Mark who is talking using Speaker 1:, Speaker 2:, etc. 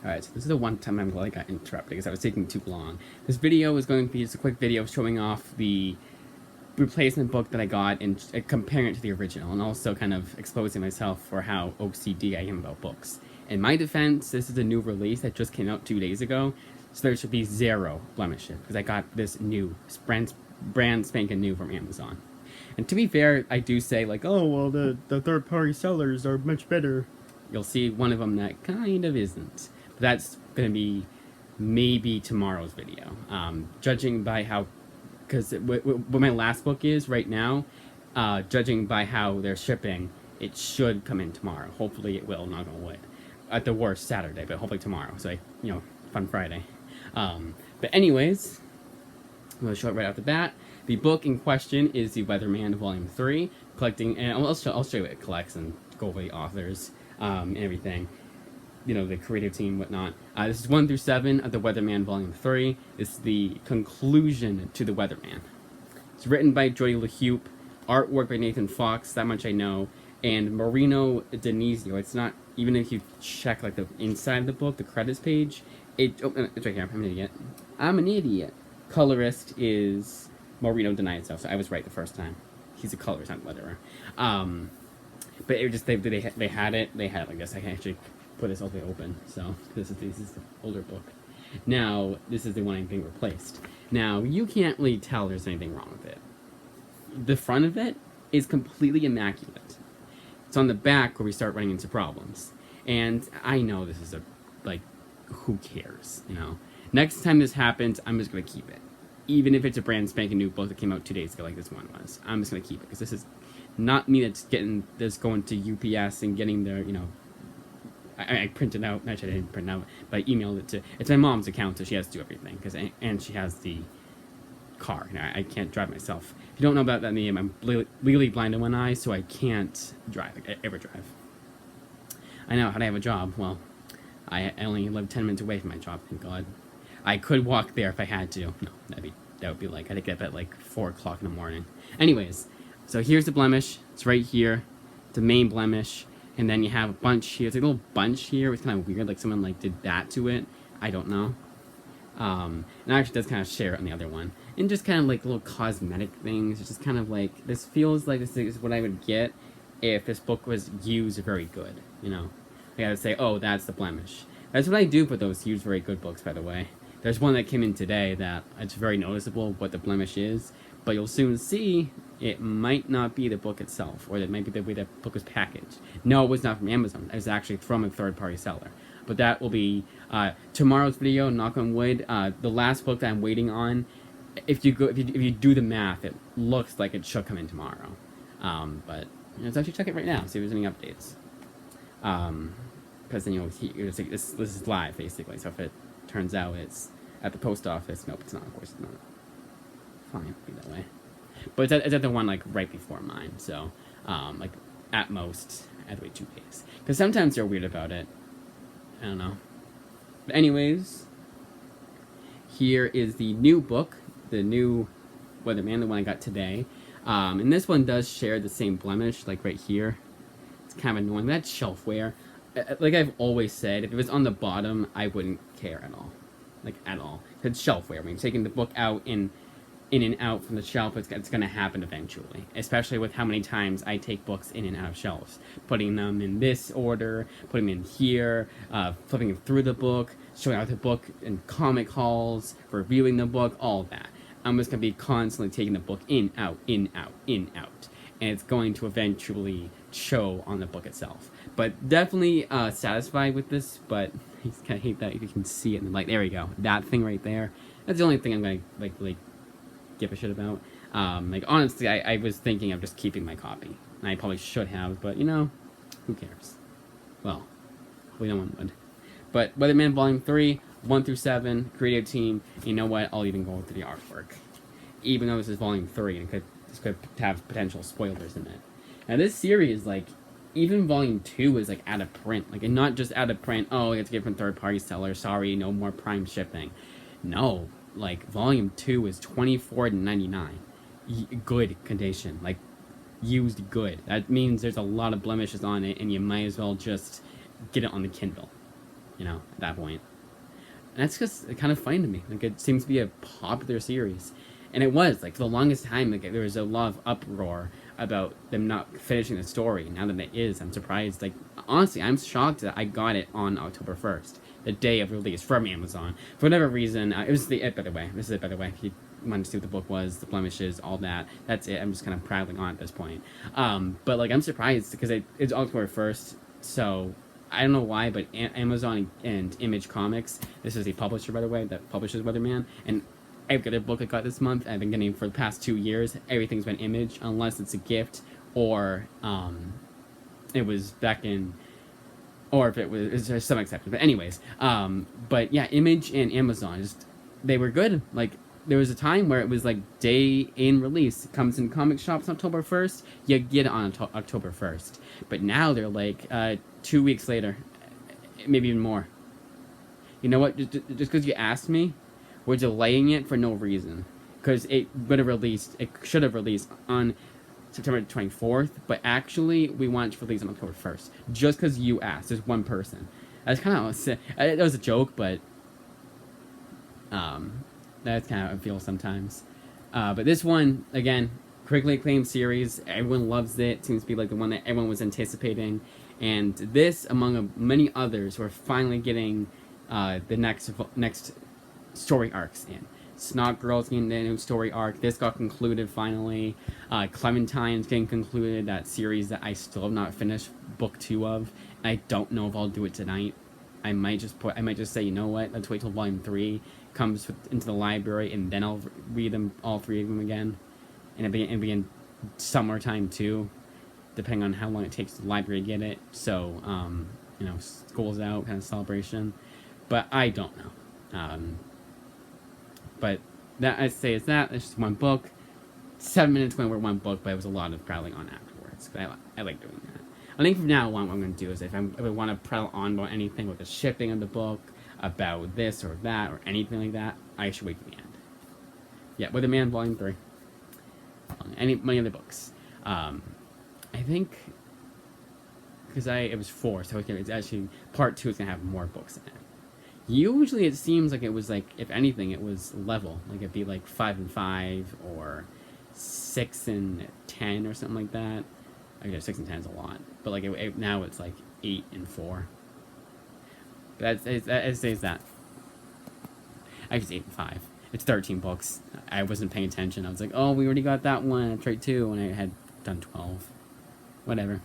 Speaker 1: Alright, so this is the one time I'm glad I got interrupted because I was taking too long. This video is going to be just a quick video showing off the replacement book that I got and comparing it to the original, and also kind of exposing myself for how OCD I am about books. In my defense, this is a new release that just came out 2 days ago, so there should be zero blemishes because I got this new, brand spanking new from Amazon. And to be fair, I do say like, oh, well, the third-party sellers are much better. You'll see one of them that kind of isn't. But that's going to be maybe tomorrow's video. Judging by how, because what my last book is right now, judging by how they're shipping, it should come in tomorrow. Hopefully it will, knock on wood. At the worst, Saturday, but hopefully tomorrow. So, fun Friday. But anyways, I'm going to show it right off the bat. The book in question is The Weatherman Volume 3, collecting, and I'll show you what it collects and go over the authors and everything. The creative team, whatnot. This is 1 through 7 of The Weatherman Volume 3. This is the conclusion to The Weatherman. It's written by Jody LeHeup, artwork by Nathan Fox, that much I know, and Marino Denizio. It's not, even if you check like the inside of the book, the credits page, it's right here. I'm an idiot. Colorist is Marino Denizio, so I was right the first time. He's a colorist, not letterer. But it just, they had it like this. I can actually put this all the way open, so this is the older book. Now, this is the one I'm being replaced. Now, you can't really tell there's anything wrong with it. The front of it is completely immaculate. It's on the back where we start running into problems. And I know this is who cares, Next time this happens, I'm just going to keep it. Even if it's a brand spanking new book that came out 2 days ago like this one was. I'm just going to keep it, because this is not me that's getting this, going to UPS and getting their, I printed out, actually I didn't print it out, but I emailed it to, it's my mom's account, so she has to do everything, and she has the car, I can't drive myself. If you don't know about that name, I'm legally blind in one eye, so I can't drive, ever drive. I know, how do I have a job? Well, I only live 10 minutes away from my job, thank God. I could walk there if I had to. No, that would be like, I had to get up at like 4 o'clock in the morning. Anyways, so here's the blemish, it's right here, the main blemish. And then you have a bunch here. It's like a little bunch here. It's kind of weird, like someone did that to it. I don't know. And actually does kind of share it on the other one. And just kind of like little cosmetic things. It's just kind of like, this feels like this is what I would get if this book was used very good, I gotta say, oh, that's the blemish. That's what I do for those used very good books, by the way. There's one that came in today that it's very noticeable what the blemish is. But you'll soon see it might not be the book itself, or it might be the way the book was packaged. No, it was not from Amazon. It was actually from a third-party seller. But that will be tomorrow's video. Knock on wood. The last book that I'm waiting on. If you do the math, it looks like it should come in tomorrow. But let's actually check it right now. See if there's any updates. Because then you'll see this is live basically. So if it turns out it's at the post office, nope, it's not. Of course, it's not. Fine, be that way. But it's at the one right before mine, so at most I have to wait 2 days. Because sometimes they're weird about it. I don't know. But anyways, here is the new book, the new Weatherman, the one I got today. And this one does share the same blemish, like right here. It's kind of annoying. That's shelfware. Like I've always said, if it was on the bottom, I wouldn't care at all. At all. It's shelfware. When you're taking the book out in and out from the shelf, it's going to happen eventually. Especially with how many times I take books in and out of shelves. Putting them in this order, putting them in here, flipping through the book, showing out the book in comic halls, reviewing the book, all that. I'm just going to be constantly taking the book in, out, in, out, in, out. And it's going to eventually show on the book itself. But definitely satisfied with this, but I just kind of hate that you can see it in the light. There we go. That thing right there. That's the only thing I'm going to give a shit about. Honestly, I was thinking of just keeping my copy. I probably should have, but who cares? Well, hopefully no one would. But Weatherman Volume 3, 1 through 7, creative team. You know what? I'll even go to the artwork. Even though this is Volume 3, and this could have potential spoilers in it. Now this series, even Volume 2 is out of print. And not just out of print, oh, it's given third-party seller, sorry, no more Prime shipping. No. Volume 2 is $24.99. Good condition. Used good. That means there's a lot of blemishes on it, and you might as well just get it on the Kindle. at that point. And that's just kind of funny to me. Like, it seems to be a popular series. And it was, like, for the longest time, like, there was a lot of uproar about them not finishing the story. Now that it is, I'm surprised. Like, honestly, I'm shocked that I got it on October 1st, the day of release from Amazon. For whatever reason, it was it, by the way. This is it, by the way. If you wanted to see what the book was, the blemishes, all that. That's it. I'm just kind of prattling on at this point. But, like, I'm surprised because it's October 1st, so I don't know why, but Amazon and Image Comics, this is a publisher, by the way, that publishes Weatherman, and every other book I got this month, I've been getting for the past 2 years, everything's been Image, unless it's a gift, or it was back in, or if it was, there's some exception. But anyways, but yeah, Image and Amazon, just, they were good. Like, there was a time where it was like day in release. It comes in comic shops October 1st, you get it on October 1st. But now they're like 2 weeks later, maybe even more. You know what? Just because you asked me, we're delaying it for no reason. Because it should have released on September 24th, but actually we want it to release on October 1st. Just because you asked, there's one person. That's kind of, that was a joke, but that's kind of how I feel sometimes. But this one, again, critically acclaimed series. Everyone loves it. Seems to be like the one that everyone was anticipating. And this, among many others, we're finally getting the next story arcs in. Snot Girl's getting the new story arc. This got concluded finally. Clementine's getting concluded. That series that I still have not finished book 2 of. I don't know if I'll do it tonight. I might just say, you know what? Let's wait till volume 3 comes into the library, and then I'll read them, all 3 of them again. And it'll be in summertime too, depending on how long it takes the library to get it. So, school's out, kind of celebration. But I don't know. But that, I'd say, is that. It's just one book. 7 minutes went over one book, but it was a lot of prattling on afterwards. I like doing that. I think from now on, what I'm going to do is if I want to prattle on about anything with the shipping of the book, about this or that, or anything like that, I should wait to the end. Yeah, Weatherman Volume 3. Many other books. I think, because it was 4, so it's actually, part 2 is going to have more books in it. Usually it seems like it was like, if anything, it was level. Like it'd be like 5 and 5, or 6 and 10, or something like that. I guess 6 and 10 is a lot. But like now it's like 8 and 4. But it says that. I guess 8 and 5. It's 13 books. I wasn't paying attention. I was like, oh, we already got that one. I tried 2, and I had done 12. Whatever.